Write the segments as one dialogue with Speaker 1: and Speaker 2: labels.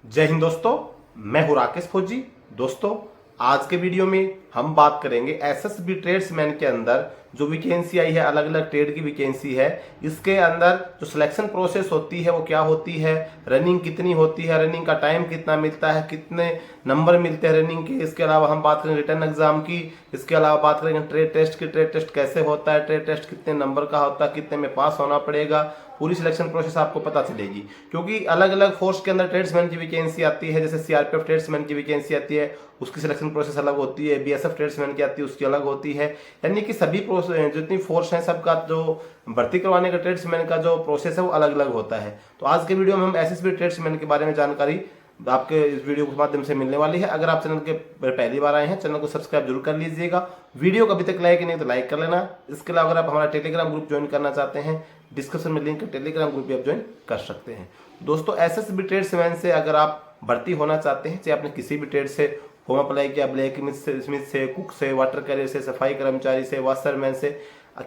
Speaker 1: जय हिंद दोस्तों, मैं हूं राकेश फौजी। दोस्तों, आज के वीडियो में हम बात करेंगे एसएसबी ट्रेड्समैन के अंदर जो वैकेंसी आई है, अलग अलग ट्रेड की वैकेंसी है। इसके अंदर जो सिलेक्शन प्रोसेस होती है वो क्या होती है, रनिंग कितनी होती है, रनिंग का टाइम कितना मिलता है, कितने नंबर मिलते हैं रनिंग के। इसके अलावा हम बात करेंगे रिटर्न एग्जाम की। इसके अलावा बात करेंगे ट्रेड टेस्ट की, ट्रेड टेस्ट कैसे होता है, ट्रेड टेस्ट कितने नंबर का होता है, कितने में पास होना पड़ेगा। पूरी सिलेक्शन प्रोसेस आपको पता चलेगी, क्योंकि अलग अलग फोर्स के अंदर ट्रेड्समैन की वैकेंसी आती है। जैसे सीआरपीएफ ट्रेड्समैन की वैकेंसी आती है, उसकी सिलेक्शन प्रोसेस अलग होती है। बीएसएफ ट्रेड्समैन की आती है, उसकी अलग होती है। यानी कि सभी प्रोसेस, जितनी फोर्स है, सबका जो भर्ती करवाने का ट्रेड्समैन का जो प्रोसेस है वो अलग अलग होता है। तो आज के वीडियो में हम एसएसबी ट्रेड्समैन के बारे में जानकारी आपके इस वीडियो के माध्यम से मिलने वाली है। अगर आप चैनल के पहली बार आए हैं, चैनल को सब्सक्राइब जरूर कर लीजिएगा। वीडियो को अभी तक लाइक नहीं तो लाइक कर लेना। इसके अलावा अगर आप हमारा टेलीग्राम ग्रुप ज्वाइन करना चाहते हैं, डिस्क्रिप्शन में लिंक है, टेलीग्राम ग्रुप भी आप ज्वाइन कर सकते हैं। दोस्तों, एसएसबी ट्रेड्समैन से अगर आप भर्ती होना चाहते हैं, चाहे आपने किसी भी ट्रेड से फॉर्म अप्लाई किया, ब्लैक स्मिथ से, कुक से, वाटर कैरियर से, सफाई कर्मचारी से, वाशरमैन से,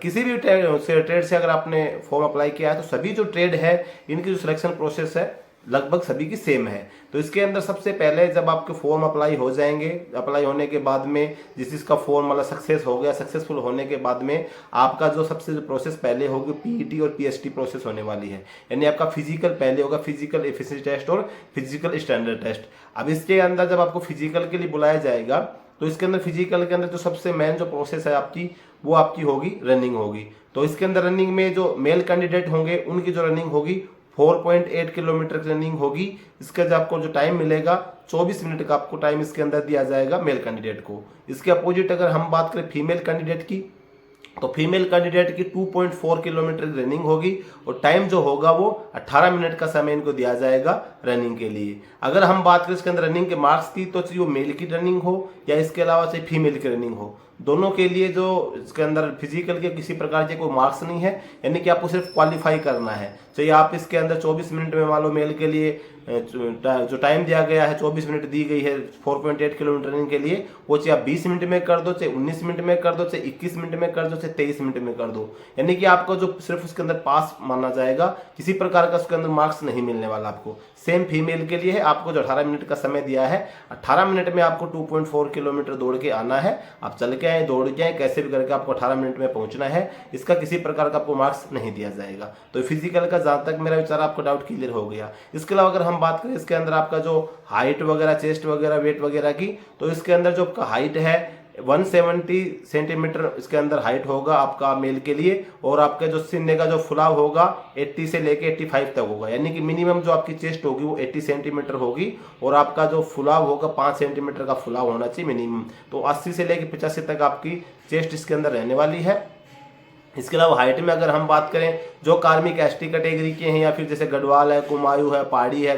Speaker 1: किसी भी ट्रेड से अगर आपने फॉर्म अप्लाई किया है, तो सभी जो ट्रेड है इनकी जो सिलेक्शन प्रोसेस है लगभग सभी की सेम है। तो इसके अंदर सबसे पहले जब आपके फॉर्म अप्लाई हो जाएंगे, अप्लाई होने के बाद में जिसका फॉर्म मतलब सक्सेस हो गया, सक्सेसफुल होने के बाद में आपका जो सबसे जो प्रोसेस पहले होगी, पीईटी और पीएसटी प्रोसेस होने वाली है। यानी आपका फिजिकल पहले होगा, फिजिकल एफिशिएंसी टेस्ट और फिजिकल स्टैंडर्ड टेस्ट। अब इसके अंदर जब आपको फिजिकल के लिए बुलाया जाएगा, तो इसके अंदर फिजिकल के अंदर जो सबसे मेन जो प्रोसेस है आपकी, वो आपकी होगी रनिंग होगी। तो इसके अंदर रनिंग में जो मेल कैंडिडेट होंगे उनकी जो रनिंग होगी 4.8 किलोमीटर की रनिंग होगी। इसका जो आपको जो टाइम मिलेगा 24 मिनट का आपको टाइम इसके अंदर दिया जाएगा मेल कैंडिडेट को। इसके अपोजिट अगर हम बात करें फीमेल कैंडिडेट की, तो फीमेल कैंडिडेट की 2.4 किलोमीटर की रनिंग होगी और टाइम जो होगा वो 18 मिनट का समय इनको दिया जाएगा रनिंग के लिए। अगर हम बात करें इसके अंदर रनिंग के मार्क्स की, तो चाहे वो मेल की रनिंग हो या इसके अलावा चाहे फीमेल की रनिंग हो, दोनों के लिए जो इसके अंदर फिजिकल के किसी प्रकार के कोई मार्क्स नहीं है। यानी कि आपको सिर्फ क्वालिफाई करना है। चाहिए आप इसके अंदर 24 मिनट में, मान लो मेल के लिए जो टाइम दिया गया है 24 मिनट दी गई है 4.8 किलोमीटर रनिंग के लिए, वो चाहे आप 20 मिनट में कर दो, चाहे 19 मिनट में कर दो, चाहे 21 मिनट में कर दो, चाहे 23 मिनट में कर दो। यानी कि आपको जो सिर्फ उसके अंदर पास माना जाएगा, किसी प्रकार का उसके अंदर मार्क्स नहीं मिलने वाला आपको। सेम फीमेल के लिए है, आपको जो 18 मिनट का समय दिया है, 18 मिनट में आपको 2.4 किलोमीटर दौड़ के आना है। आप चल के आए, दौड़ के आए, कैसे भी करके आपको 18 मिनट में पहुंचना है। इसका किसी प्रकार का आपको मार्क्स नहीं दिया जाएगा। तो फिजिकल का जहां तक मेरा विचार, आपको डाउट क्लियर हो गया। इसके अलावा अगर हम बात करें इसके अंदर आपका जो हाइट वगैरह, चेस्ट वगैरह, वेट वगैरह की, तो इसके अंदर जो आपका हाइट है 170 सेंटीमीटर इसके अंदर हाइट होगा आपका मेल के लिए। और आपके जो सीने का जो फुलाव होगा 80 से लेके 85 तक होगा। यानी कि मिनिमम जो आपकी चेस्ट होगी वो 80 सेंटीमीटर होगी और आपका जो फुलाव होगा 5 सेंटीमीटर का फुलाव होना चाहिए मिनिमम। तो 80 से लेके 85 तक आपकी चेस्ट इसके अंदर रहने वाली है। इसके अलावा हाइट में अगर हम बात करें, जो कार्मिक एसटी कैटेगरी के हैं या फिर जैसे गढ़वाल है, कुमायूं है, पहाड़ी है,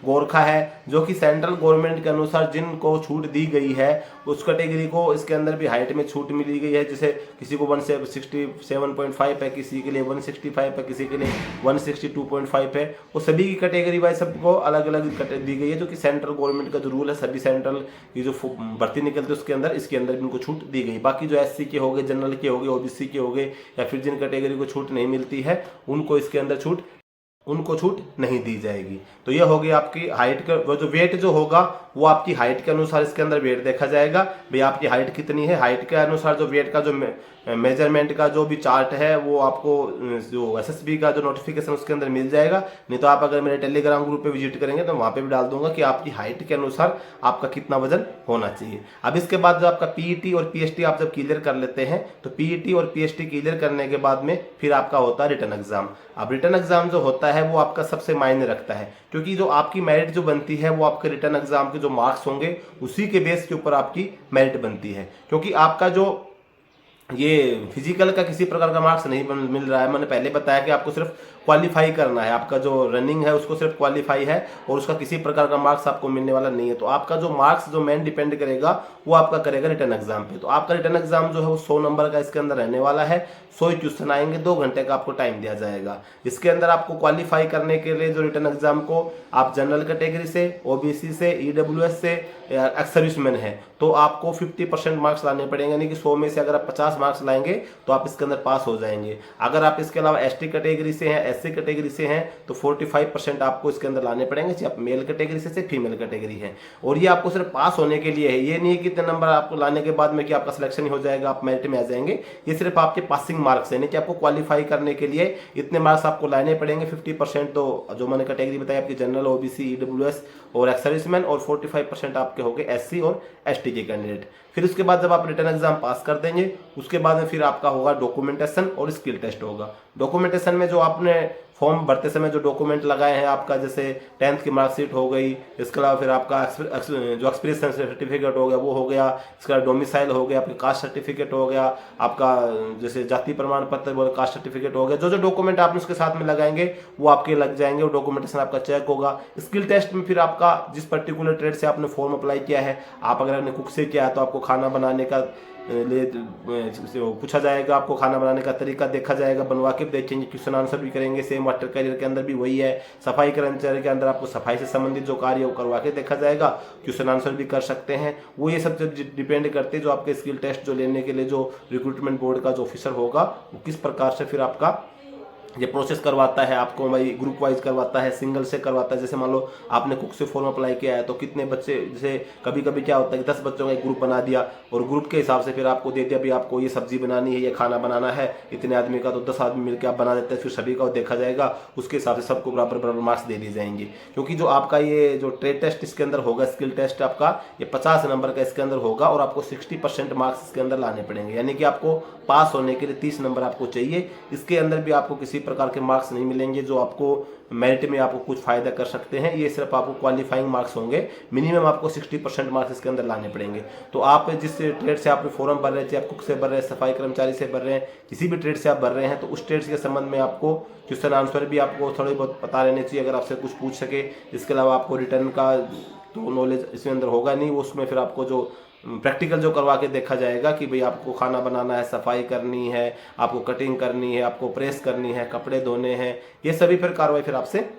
Speaker 1: गोरखा है, जो कि सेंट्रल गवर्नमेंट के अनुसार जिनको छूट दी गई है, उस कैटेगरी को इसके अंदर भी हाइट में छूट मिली गई है। जैसे किसी को 167.5 है, किसी के लिए 165 है, किसी के लिए 162.5 है। वो सभी की कैटेगरी वाइज सबको अलग अलग दी गई है, जो कि सेंट्रल गवर्नमेंट का जो रूल है, सभी सेंट्रल की जो भर्ती निकलती है उसके अंदर, इसके अंदर भी उनको छूट दी गई। बाकी जो एससी के हो गए, जनरल के हो गए, ओबीसी के हो गए, या फिर जिन कैटेगरी को छूट नहीं मिलती है उनको इसके अंदर उनको छूट नहीं दी जाएगी। तो यह होगी आपकी हाइट का। वो जो वेट जो होगा वो आपकी हाइट के अनुसार इसके अंदर वेट देखा जाएगा, भाई आपकी हाइट कितनी है। हाइट के अनुसार जो वेट का जो मेजरमेंट का जो भी चार्ट है वो आपको जो एसएसबी का जो नोटिफिकेशन उसके अंदर मिल जाएगा। नहीं तो आप अगर मेरे टेलीग्राम ग्रुप पे विजिट करेंगे तो वहां पे भी डाल दूंगा कि आपकी हाइट के अनुसार आपका कितना वजन होना चाहिए। अब इसके बाद जो आपका पीईटी और पीएसटी आप जब क्लियर कर लेते हैं, तो पीईटी और पीएसटी क्लियर करने के बाद में फिर आपका होता है रिटर्न एग्जाम। अब रिटर्न एग्जाम जो होता है वो आपका सबसे मायने रखता है, क्योंकि जो आपकी मेरिट जो बनती है वो आपके रिटर्न एग्जाम के जो मार्क्स होंगे उसी के बेस के ऊपर आपकी मेरिट बनती है। क्योंकि आपका जो ये फिजिकल का किसी प्रकार का मार्क्स नहीं मिल रहा है। मैंने पहले बताया कि आपको सिर्फ क्वालिफाई करना है, आपका जो रनिंग है उसको सिर्फ क्वालिफाई है और उसका किसी प्रकार का मार्क्स आपको मिलने वाला नहीं है। तो आपका जो मार्क्स जो मेन डिपेंड करेगा वो आपका करेगा रिटर्न एग्जाम पे। तो आपका रिटर्न एग्जाम जो है वो 100 नंबर का इसके अंदर रहने वाला है। 100 क्वेश्चन आएंगे, 2 घंटे का आपको टाइम दिया जाएगा। इसके अंदर आपको क्वालिफाई करने के लिए जो रिटर्न एग्जाम को आप जनरल कैटेगरी से, ओबीसी से, ईडब्ल्यूएस से, एक्स सर्विसमैन है, तो आपको 50% मार्क्स लाने पड़ेंगे। यानी कि 100 में से अगर आप 50 मार्क्स लाएंगे तो आप इसके अंदर पास हो जाएंगे। अगर आप इसके अलावा एसटी कैटेगरी से हैं, SC कैटेगरी से हैं तो 45% आपको इसके अंदर लाने पड़ेंगे, चाहे आप मेल कैटेगरी से फीमेल कैटेगरी है। और ये आपको सिर्फ पास होने के लिए है, ये नहीं है कि इतने नंबर आपको लाने के बाद में कि आपका सिलेक्शन हो जाएगा, आप मेरिट में आ जाएंगे। ये सिर्फ आपके पासिंग मार्क्स है, नहीं कि आपको क्वालिफाई करने के लिए इतने मार्क्स आपको लाने पड़ेंगे। 50% तो जो मैंने कैटेगरी बताई आपकी जनरल, OBC, EWS और एक्स सर्विसमैन, और 45% आपके हो गए SC और ST के कैंडिडेट। फिर उसके बाद जब आप रिटर्न एग्जाम पास कर देंगे, उसके बाद में फिर आपका होगा डॉक्यूमेंटेशन और स्किल टेस्ट होगा। डॉक्यूमेंटेशन में जो आपने फॉर्म भरते समय जो डॉक्यूमेंट लगाए हैं आपका, जैसे 10th की मार्कशीट हो गई, इसके अलावा फिर आपका जो एक्सपीरियंस सर्टिफिकेट हो गया वो हो गया, इसका डोमिसाइल हो गया, आपकी कास्ट सर्टिफिकेट हो गया, आपका जैसे जाति प्रमाण पत्र बोले कास्ट सर्टिफिकेट हो गया, जो जो डॉक्यूमेंट आपने उसके साथ में लगाएंगे वो आपके लग जाएंगे और डॉक्यूमेंटेशन आपका चेक होगा। स्किल टेस्ट में फिर आपका जिस पर्टिकुलर ट्रेड से आपने फॉर्म अप्लाई किया है, आप अगर आपने कुक से किया है तो आपको खाना बनाने का ले पूछा जाएगा, आपको खाना बनाने का तरीका देखा जाएगा, बनवा के देखेंगे, क्वेश्चन आंसर भी करेंगे। सेम वाटर कैरियर के अंदर भी वही है। सफाई कर्मचारी के अंदर आपको सफाई से संबंधित जो कार्य है वो करवा के देखा जाएगा, क्वेश्चन आंसर भी कर सकते हैं। वो ये सब डिपेंड करते हैं जो आपके स्किल टेस्ट जो लेने के लिए जो रिक्रूटमेंट बोर्ड का जो ऑफिसर होगा वो किस प्रकार से फिर आपका ये प्रोसेस करवाता है, आपको भाई ग्रुप वाइज करवाता है, सिंगल से करवाता है। जैसे मान लो आपने कुक से फॉर्म अप्लाई किया है तो कितने बच्चे, जैसे कभी कभी क्या होता है कि 10 बच्चों का एक ग्रुप बना दिया और ग्रुप के हिसाब से फिर आपको दे दिया भी आपको ये सब्जी बनानी है, ये खाना बनाना है, इतने आदमी का, तो 10 आदमी मिलकर आप बना देते हैं। फिर सभी का देखा जाएगा, उसके हिसाब से सबको बराबर बराबर मार्क्स दे दिए जाएंगे। क्योंकि जो आपका ये जो ट्रेड टेस्ट इसके अंदर होगा, स्किल टेस्ट आपका ये 50 नंबर का इसके अंदर होगा और आपको 60% मार्क्स इसके अंदर लाने पड़ेंगे। यानी कि आपको पास होने के लिए 30 नंबर आपको चाहिए। इसके अंदर भी आपको किसी प्रकार के मार्क्स नहीं मिलेंगे जो आपको मेरिट में आपको कुछ फायदा कर सकते हैं। ये सिर्फ आपको क्वालिफाइंग मार्क्स होंगे। मिनिमम आपको 60% मार्क्स इसके अंदर लाने पड़ेंगे। तो आप जिस ट्रेड से आप फॉर्म भर रहे थे, आप कुक से भर रहे हैं, सफाई कर्मचारी से भर रहे हैं, किसी भी ट्रेड से आप भर रहे हैं, तो उस ट्रेड के संबंध में आपको क्वेश्चन आंसर भी आपको थोड़े बहुत पता रहने चाहिए, अगर आपसे कुछ पूछ सके। इसके अलावा आपको रिटर्न का तो नॉलेज इसके अंदर होगा नहीं, उसमें फिर आपको जो प्रैक्टिकल जो करवा के देखा जाएगा कि भाई आपको खाना बनाना है, सफाई करनी है, आपको कटिंग करनी है, आपको प्रेस करनी है, कपड़े धोने हैं, ये सभी फिर कार्रवाई फिर आपसे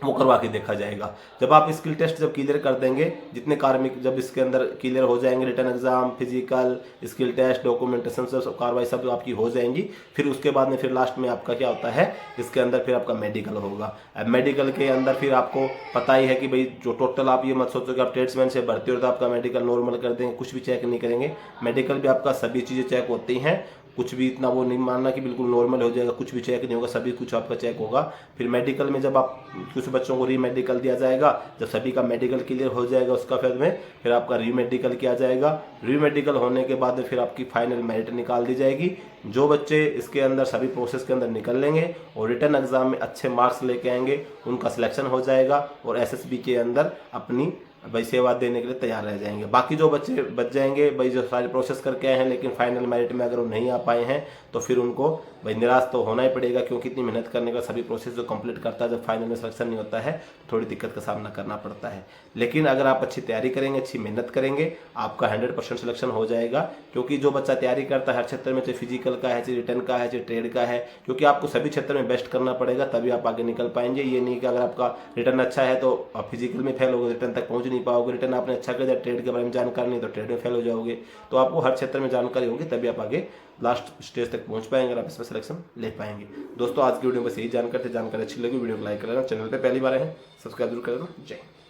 Speaker 1: वो करवा के देखा जाएगा। जब आप स्किल टेस्ट जब क्लियर कर देंगे, जितने कार्मिक जब इसके अंदर क्लियर हो जाएंगे, return exam, physical, skill test, documentation सब कार्रवाई सब आपकी हो जाएंगी, फिर उसके बाद में फिर लास्ट में आपका क्या होता है, इसके अंदर फिर आपका मेडिकल होगा। अब मेडिकल के अंदर फिर आपको पता ही है कि भाई जो टोटल, आप ये मत सोचो कि आप ट्रेड्समैन से भर्ती हो तो आपका मेडिकल नॉर्मल कर देंगे, कुछ भी चेक नहीं करेंगे। मेडिकल भी आपका सभी चीज़ें चेक होती हैं, कुछ भी इतना वो नहीं मानना कि बिल्कुल नॉर्मल हो जाएगा, कुछ भी चेक नहीं होगा, सभी कुछ आपका चेक होगा। फिर मेडिकल में जब आप कुछ बच्चों को री मेडिकल दिया जाएगा, जब सभी का मेडिकल क्लियर हो जाएगा उसका फिर आपका री मेडिकल किया जाएगा। री मेडिकल होने के बाद फिर आपकी फाइनल मेरिट निकाल दी जाएगी। जो बच्चे इसके अंदर सभी प्रोसेस के अंदर निकल लेंगे और रिटर्न एग्जाम में अच्छे मार्क्स लेके आएंगे, उनका सिलेक्शन हो जाएगा और SSB के अंदर अपनी भाई सेवा देने के लिए तैयार रह जाएंगे। बाकी जो बच्चे बच जाएंगे भाई, जो सारे प्रोसेस करके आए हैं लेकिन फाइनल मेरिट में अगर वो नहीं आ पाए हैं तो फिर उनको भाई निराश तो होना ही पड़ेगा, क्योंकि इतनी मेहनत करने का सभी प्रोसेस जो कंप्लीट करता है, जब फाइनल में सिलेक्शन नहीं होता है तो थोड़ी दिक्कत का सामना करना पड़ता है। लेकिन अगर आप अच्छी तैयारी करेंगे, अच्छी मेहनत करेंगे, आपका 100% सिलेक्शन हो जाएगा। क्योंकि जो बच्चा तैयारी करता है हर क्षेत्र में, चाहे फिजिकल का है, चाहे रिटर्न का है, चाहे ट्रेड का है, क्योंकि आपको सभी क्षेत्र में बेस्ट करना पड़ेगा, तभी आप आगे निकल पाएंगे। ये नहीं कि अगर आपका रिटर्न अच्छा है तो आप फिजिकल में फेल होगे, रिटर्न तक पहुंच नहीं पाओगे। रिटर्न आपने अच्छा कर दिया, ट्रेड के बारे में जानकारी नहीं तो ट्रेड में फेल हो जाओगे। तो आपको हर क्षेत्र में जानकारी होगी, तभी आप आगे लास्ट स्टेज तक पहुंच पाएंगे और आप इसमें सिलेक्शन ले पाएंगे। दोस्तों आज की वीडियो में बस यही जानकारी थी। जानकारी अच्छी लगी वीडियो को लाइक कर लेना, चैनल पे पहली बार है सब्सक्राइब जरूर कर लेना। जय हिंद।